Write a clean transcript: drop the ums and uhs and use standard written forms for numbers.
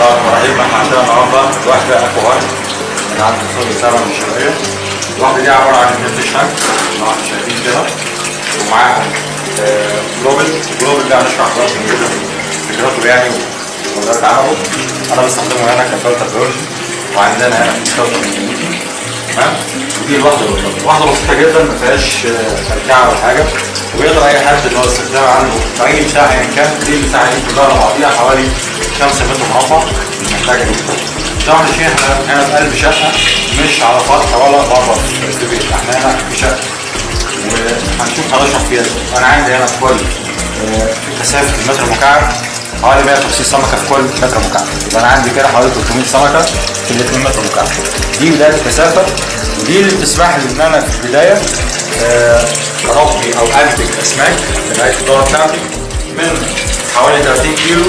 ابراهيم، احنا عندنا النهارده واحده اكوهات من عند سوق السمك الشرقيه. الواحده دي عباره عن 2 شنك زي ما احنا شايفين كده، ومعاهم جلوبل ده هنشرح دلوقتي فكرته يعني وطريقه عمله. انا بستخدمه هنا كفلتر فيرجن، وعندنا هنا فلتر ميكانيكي تمام. ودي الواحده بسيطه جدا ما فيهاش تركيعه ولا حاجه، ويقدر اي حد ان هو يستخدمها عنده في اي مساحه يعني كان. دي المساحه دي كلها على بعضيها حوالي 5 متر مربع، مش محتاجه دي. طبعا الشيء احنا هنا في قلب شقه، مش على سطح ولا بره في البيت، احنا هنا في شقه وهنشوف هنشرح فيها ازاي. انا عندي هنا كل كثافه المتر المكعب حوالي 150 سمكه في كل متر مكعب، يبقى انا عندي كده حوالي 300 سمكه في ال 2 متر مكعب. دي بدايه الكثافه، ودي اللي بتسمح لي ان انا في البدايه اربي او انتج اسماك في نهايه الدوره بتاعتي من حوالي 30 كيلو